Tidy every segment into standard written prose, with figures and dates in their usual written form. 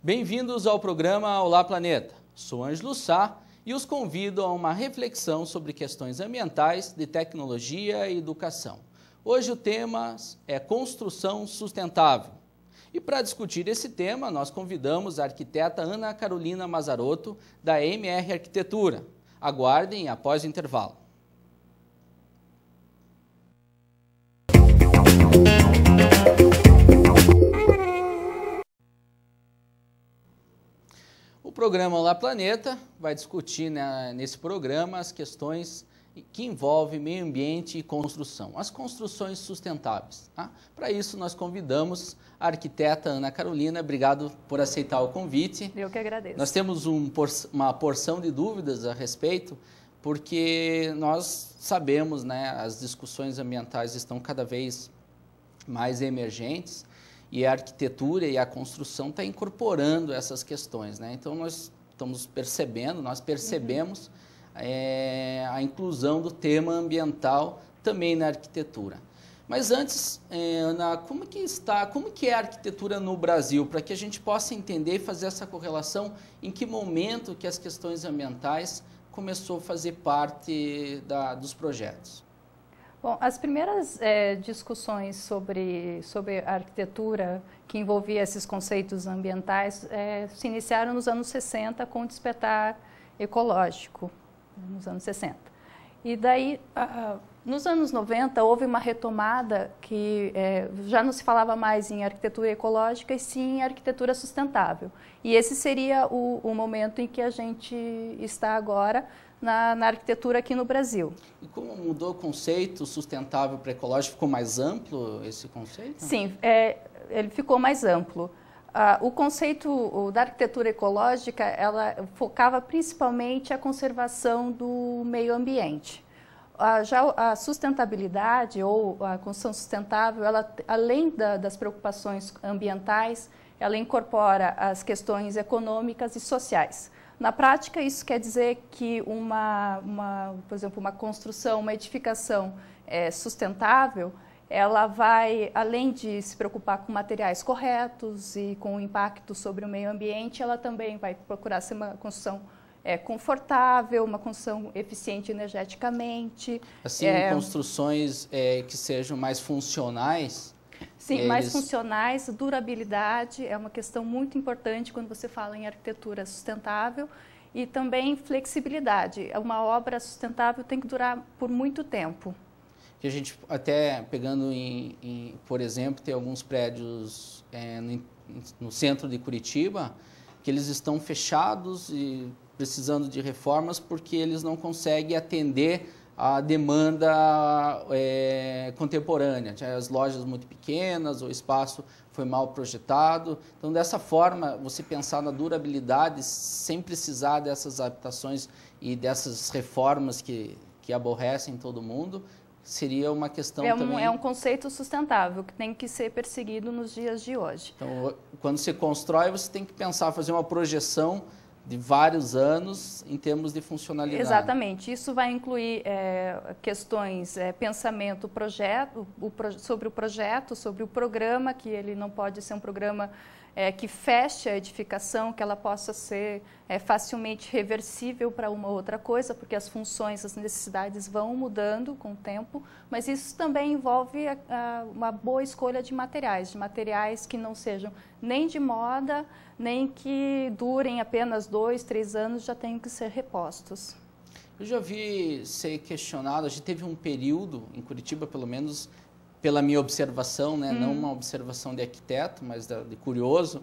Bem-vindos ao programa Olá Planeta. Sou Ângelo Sá e os convido a uma reflexão sobre questões ambientais, de tecnologia e educação. Hoje o tema é construção sustentável. E para discutir esse tema, nós convidamos a arquiteta Ana Carolina Mazarotto, da MR Arquitetura. Aguardem após o intervalo. O programa Olá Planeta vai discutir nesse programa as questões que envolvem meio ambiente e construção, as construções sustentáveis. Tá? Para isso, nós convidamos a arquiteta Ana Carolina. Obrigado por aceitar o convite. Eu que agradeço. Nós temos uma porção de dúvidas a respeito, porque nós sabemos, né, as discussões ambientais estão cada vez mais emergentes, e a arquitetura e a construção estão incorporando essas questões, né? Então, nós percebemos a inclusão do tema ambiental também na arquitetura. Mas antes, Ana, como que é a arquitetura no Brasil, para que a gente possa entender e fazer essa correlação, em que momento que as questões ambientais começou a fazer parte dos projetos? Bom, as primeiras discussões sobre a arquitetura que envolvia esses conceitos ambientais se iniciaram nos anos 60 com o despertar ecológico, nos anos 60. E daí, nos anos 90, houve uma retomada que já não se falava mais em arquitetura ecológica e sim em arquitetura sustentável. E esse seria o momento em que a gente está agora, na arquitetura aqui no Brasil. E como mudou o conceito sustentável para ecológico? Ficou mais amplo esse conceito? Sim, ele ficou mais amplo. O conceito da arquitetura ecológica, ela focava principalmente a conservação do meio ambiente. Já a sustentabilidade ou a construção sustentável, ela, além das preocupações ambientais, ela incorpora as questões econômicas e sociais. Na prática, isso quer dizer que, por exemplo, uma construção, uma edificação sustentável, ela vai, além de se preocupar com materiais corretos e com o impacto sobre o meio ambiente, ela também vai procurar ser uma construção confortável, uma construção eficiente energeticamente. Assim, construções que sejam mais funcionais? Sim, mais funcionais, durabilidade é uma questão muito importante quando você fala em arquitetura sustentável, e também flexibilidade. Uma obra sustentável tem que durar por muito tempo. Que a gente, até pegando por exemplo, tem alguns prédios no centro de Curitiba que eles estão fechados e precisando de reformas porque eles não conseguem atender a demanda contemporânea. Tinha as lojas muito pequenas, o espaço foi mal projetado. Então, dessa forma, você pensar na durabilidade sem precisar dessas adaptações e dessas reformas que aborrecem todo mundo, seria uma questão também... É um conceito sustentável que tem que ser perseguido nos dias de hoje. Então, quando você constrói, você tem que pensar, fazer uma projeção de vários anos em termos de funcionalidade. Exatamente. Isso vai incluir questões, pensamento, projeto, sobre o projeto, sobre o programa, que ele não pode ser um programa que feche a edificação, que ela possa ser facilmente reversível para uma outra coisa, porque as funções, as necessidades vão mudando com o tempo, mas isso também envolve uma boa escolha de materiais que não sejam nem de moda, nem que durem apenas 2, 3 anos, já tenham que ser repostos. Eu já vi ser questionado, a gente teve um período, em Curitiba pelo menos, pela minha observação, né, não uma observação de arquiteto, mas de curioso,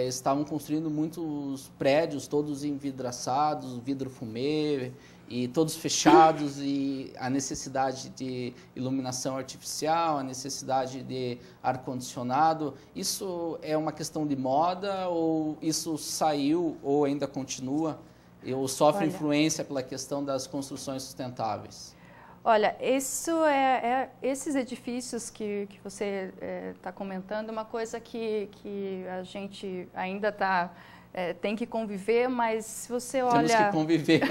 estavam construindo muitos prédios, todos envidraçados, vidro fumê, e todos fechados, e a necessidade de iluminação artificial, a necessidade de ar-condicionado. Isso é uma questão de moda ou isso saiu ou ainda continua? Ou sofre influência pela questão das construções sustentáveis? Olha, esses edifícios que você está comentando é uma coisa que a gente ainda tem que conviver, mas se você olha... Temos que conviver.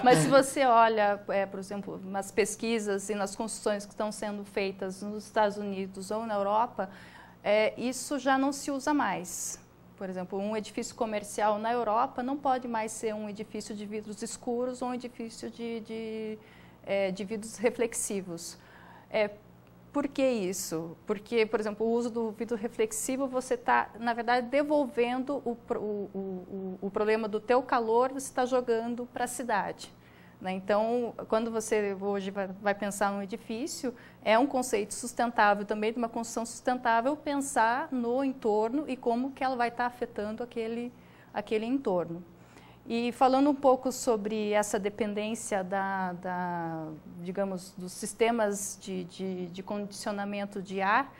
Mas se você olha, por exemplo, nas pesquisas e nas construções que estão sendo feitas nos Estados Unidos ou na Europa, isso já não se usa mais. Por exemplo, um edifício comercial na Europa não pode mais ser um edifício de vidros escuros ou um edifício de vidros reflexivos. Por que isso? Porque, por exemplo, o uso do vidro reflexivo, você está, na verdade, devolvendo o problema do teu calor, você está jogando para a cidade. Né? Então, quando você hoje vai pensar num edifício, é um conceito sustentável também, de uma construção sustentável, pensar no entorno e como que ela vai estar afetando aquele entorno. E falando um pouco sobre essa dependência digamos, dos sistemas de condicionamento de ar,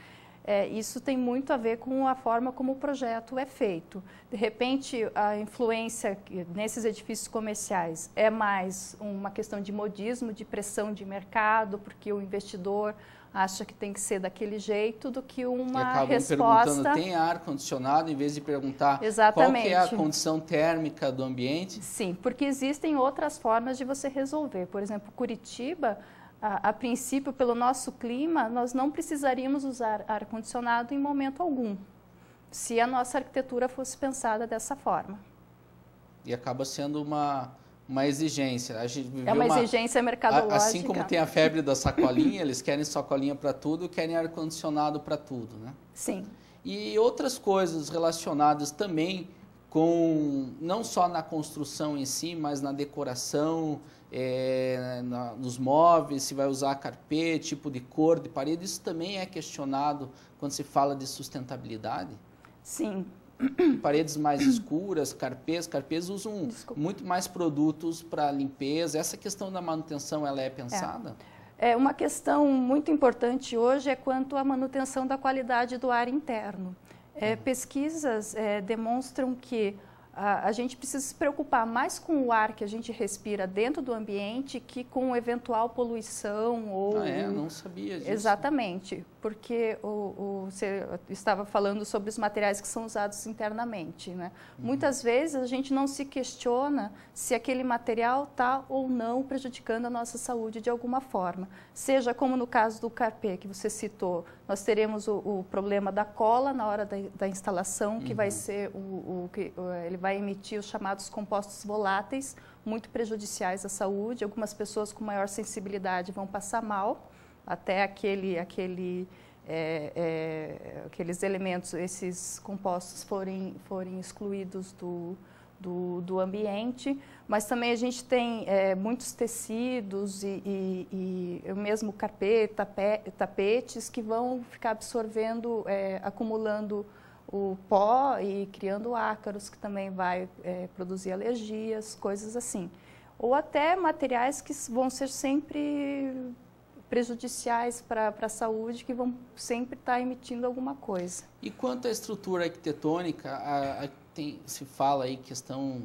isso tem muito a ver com a forma como o projeto é feito. De repente, a influência nesses edifícios comerciais é mais uma questão de modismo, de pressão de mercado, porque o investidor acha que tem que ser daquele jeito, do que uma resposta... perguntando, tem ar-condicionado, em vez de perguntar Exatamente. Qual que é a condição térmica do ambiente? Sim, porque existem outras formas de você resolver. Por exemplo, Curitiba, a princípio, pelo nosso clima, nós não precisaríamos usar ar-condicionado em momento algum, se a nossa arquitetura fosse pensada dessa forma. E acaba sendo uma exigência. A gente é uma exigência mercadológica. Assim como tem a febre da sacolinha, eles querem sacolinha para tudo, querem ar-condicionado para tudo, né? Sim. E outras coisas relacionadas também com, não só na construção em si, mas na decoração, nos móveis, se vai usar carpê, tipo de cor de parede, isso também é questionado quando se fala de sustentabilidade? Sim. Paredes mais escuras, carpês usam muito mais produtos para limpeza. Essa questão da manutenção, ela é pensada? Uma questão muito importante hoje é quanto à manutenção da qualidade do ar interno. Pesquisas demonstram que a gente precisa se preocupar mais com o ar que a gente respira dentro do ambiente que com eventual poluição ou... não sabia disso. Exatamente, porque você estava falando sobre os materiais que são usados internamente, né? Muitas vezes a gente não se questiona se aquele material está ou não prejudicando a nossa saúde de alguma forma. Seja como no caso do carpê que você citou, nós teremos o problema da cola na hora da instalação, que vai ser ele vai emitir os chamados compostos voláteis, muito prejudiciais à saúde. Algumas pessoas com maior sensibilidade vão passar mal, até aqueles elementos, esses compostos forem excluídos do ambiente. Mas também a gente tem muitos tecidos e mesmo carpê, tapetes que vão ficar absorvendo, acumulando o pó e criando ácaros, que também vai produzir alergias, coisas assim. Ou até materiais que vão ser sempre prejudiciais para a saúde, que vão sempre estar emitindo alguma coisa. E quanto à estrutura arquitetônica, se fala aí questão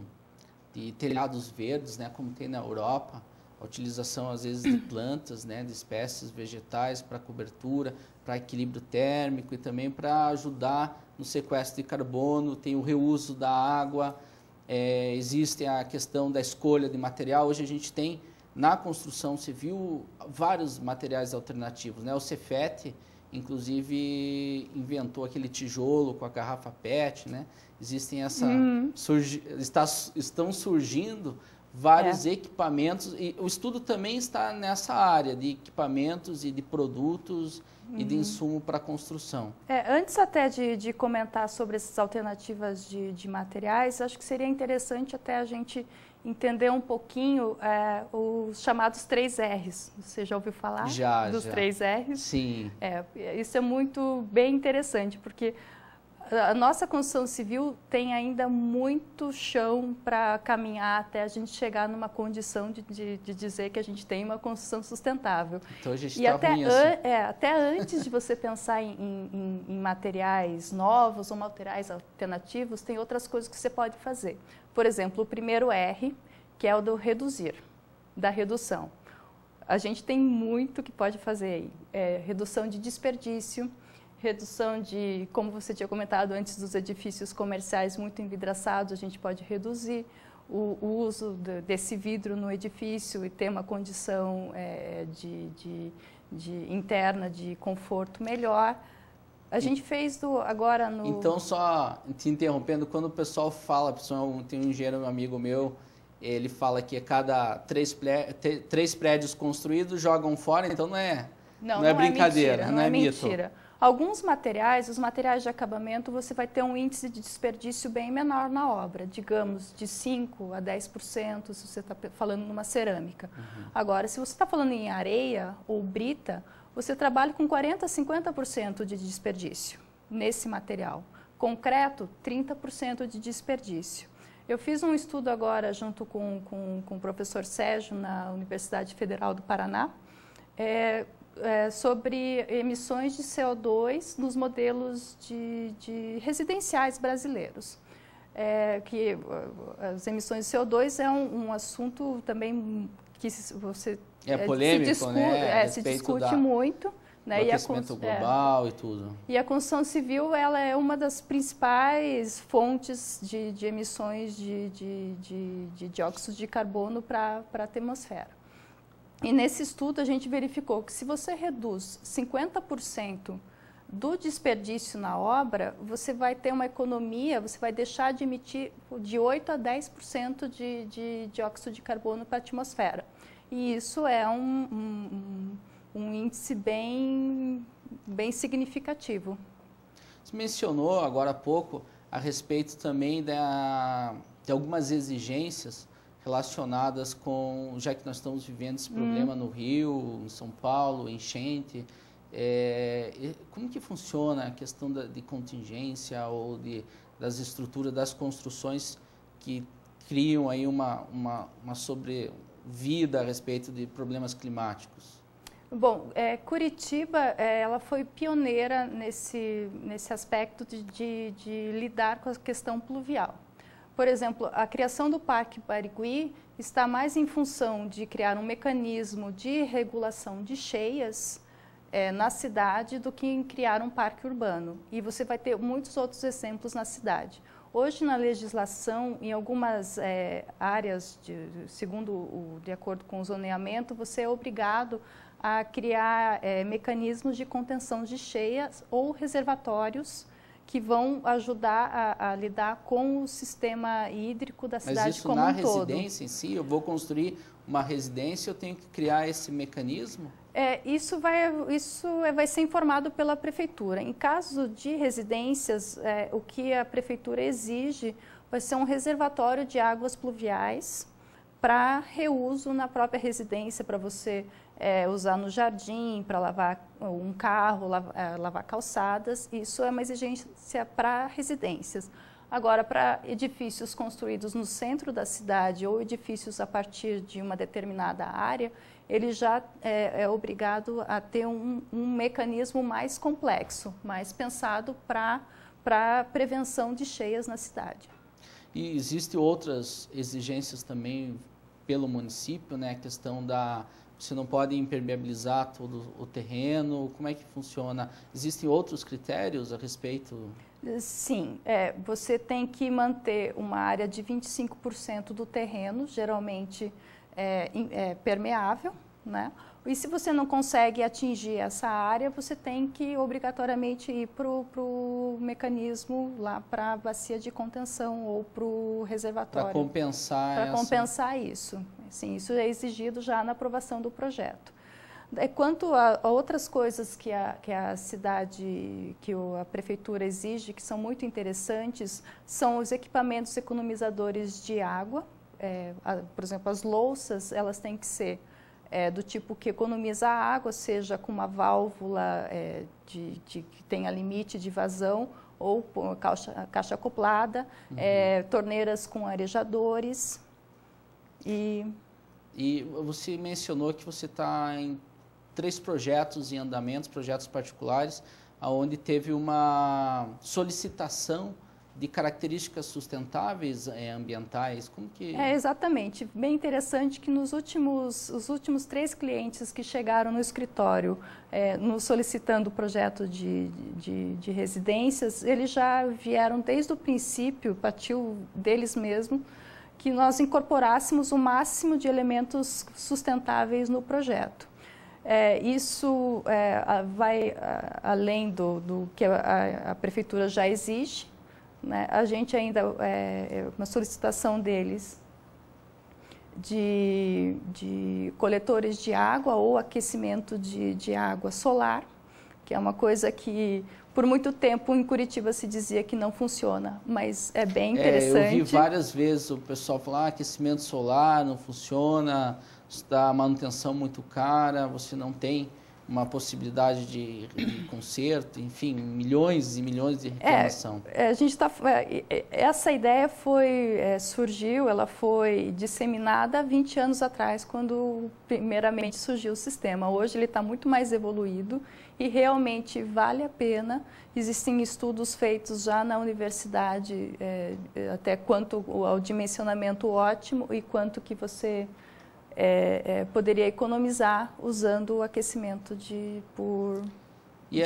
de telhados verdes, né, como tem na Europa, a utilização às vezes de plantas, né, de espécies vegetais para cobertura, para equilíbrio térmico e também para ajudar no sequestro de carbono, tem o reuso da água, existe a questão da escolha de material. Hoje a gente tem na construção civil vários materiais alternativos, né? O Cefet, inclusive, inventou aquele tijolo com a garrafa PET, né? Existem estão surgindo vários equipamentos, e o estudo também está nessa área de equipamentos e de produtos e de insumo para a construção. Antes até de comentar sobre essas alternativas de materiais, acho que seria interessante até a gente entender um pouquinho os chamados 3 R's. Você já ouviu falar dos 3 R's? Sim. Isso é muito bem interessante, porque a nossa construção civil tem ainda muito chão para caminhar até a gente chegar numa condição de dizer que a gente tem uma construção sustentável. Então a gente está ruim assim. Até antes de você pensar em materiais novos ou materiais alternativos, tem outras coisas que você pode fazer. Por exemplo, o primeiro R, que é o do reduzir, da redução. A gente tem muito que pode fazer aí. Redução de desperdício, redução de, como você tinha comentado antes, dos edifícios comerciais muito envidraçados, a gente pode reduzir o uso desse vidro no edifício e ter uma condição interna de conforto melhor. A gente fez agora no... Então, só te interrompendo, quando o pessoal fala, tem um engenheiro amigo meu, ele fala que a cada três prédios construídos jogam fora, então não é brincadeira, mentira, não é mito. Mentira. Alguns materiais, os materiais de acabamento, você vai ter um índice de desperdício bem menor na obra, digamos de 5% a 10%, se você está falando numa cerâmica. Agora, se você está falando em areia ou brita, você trabalha com 40% a 50% de desperdício nesse material. Concreto, 30% de desperdício. Eu fiz um estudo agora junto com o professor Sérgio na Universidade Federal do Paraná, sobre emissões de CO2 nos modelos de residenciais brasileiros. Que as emissões de CO2 é um assunto também que você... polêmico, né? Se discute muito. Né? O aquecimento global e tudo. E a construção civil, ela é uma das principais fontes de emissões de dióxido de carbono para a atmosfera. E nesse estudo a gente verificou que se você reduz 50% do desperdício na obra, você vai ter uma economia, você vai deixar de emitir de 8% a 10% de dióxido de carbono para a atmosfera. E isso é um índice bem significativo. Você mencionou agora há pouco a respeito também de algumas exigências relacionadas com, já que nós estamos vivendo esse problema no Rio, em São Paulo, enchente, como que funciona a questão de contingência ou das estruturas, das construções que criam aí uma sobrevida a respeito de problemas climáticos? Bom, Curitiba ela foi pioneira nesse aspecto de lidar com a questão pluvial. Por exemplo, a criação do Parque Barigui está mais em função de criar um mecanismo de regulação de cheias na cidade do que em criar um parque urbano. E você vai ter muitos outros exemplos na cidade. Hoje, na legislação, em algumas áreas, de acordo com o zoneamento, você é obrigado a criar mecanismos de contenção de cheias ou reservatórios que vão ajudar a lidar com o sistema hídrico da cidade como um todo. Mas isso na residência em si? Eu vou construir uma residência, eu tenho que criar esse mecanismo? Isso vai ser informado pela prefeitura. Em caso de residências, o que a prefeitura exige vai ser um reservatório de águas pluviais para reuso na própria residência, para você usar no jardim, para lavar um carro, lavar calçadas. Isso é uma exigência para residências. Agora, para edifícios construídos no centro da cidade ou edifícios a partir de uma determinada área, ele já é obrigado a ter um mecanismo mais complexo, mais pensado para prevenção de cheias na cidade. E existem outras exigências também pelo município, né? A questão você não pode impermeabilizar todo o terreno, como é que funciona? Existem outros critérios a respeito? Sim, você tem que manter uma área de 25% do terreno, geralmente permeável, né? E se você não consegue atingir essa área, você tem que obrigatoriamente ir para o mecanismo lá para a bacia de contenção ou para o reservatório. Para compensar compensar isso. Sim, isso é exigido já na aprovação do projeto. Quanto a outras coisas que a cidade, que a prefeitura exige, que são muito interessantes, são os equipamentos economizadores de água. Por exemplo, as louças, elas têm que ser do tipo que economiza a água, seja com uma válvula que tenha limite de vazão ou caixa acoplada, torneiras com arejadores. E você mencionou que você está em 3 projetos em andamento, projetos particulares, onde teve uma solicitação de características sustentáveis ambientais. Como que... Exatamente. Bem interessante que os últimos 3 clientes que chegaram no escritório nos solicitando o projeto de residências, eles já vieram desde o princípio, partiu deles mesmo, que nós incorporássemos o máximo de elementos sustentáveis no projeto. Isso vai além do que a prefeitura já exige, né? A gente ainda, uma solicitação deles de coletores de água ou aquecimento de água solar, que é uma coisa que por muito tempo em Curitiba se dizia que não funciona, mas é bem interessante. Eu vi várias vezes o pessoal falar aquecimento solar não funciona, dá manutenção muito cara, você não tem uma possibilidade de conserto, enfim, milhões e milhões de reclamação. Essa ideia surgiu, ela foi disseminada há 20 anos atrás, quando primeiramente surgiu o sistema. Hoje ele está muito mais evoluído e realmente vale a pena. Existem estudos feitos já na universidade, até quanto ao dimensionamento ótimo e quanto que você poderia economizar usando o aquecimento de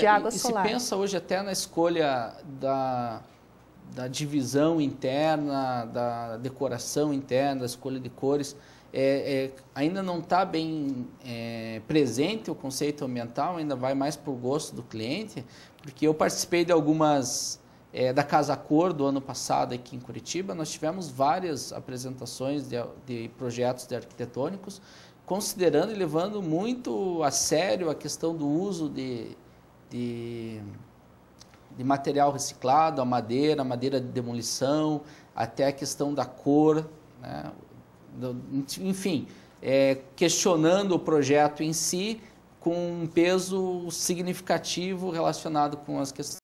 água solar. E se pensa hoje até na escolha da divisão interna, da decoração interna, da escolha de cores, ainda não está bem presente o conceito ambiental, ainda vai mais para o gosto do cliente, porque eu participei de algumas... da Casa Cor do ano passado aqui em Curitiba, nós tivemos várias apresentações de projetos arquitetônicos, considerando e levando muito a sério a questão do uso de material reciclado, a madeira de demolição, até a questão da cor, né? Enfim, questionando o projeto em si com um peso significativo relacionado com as questões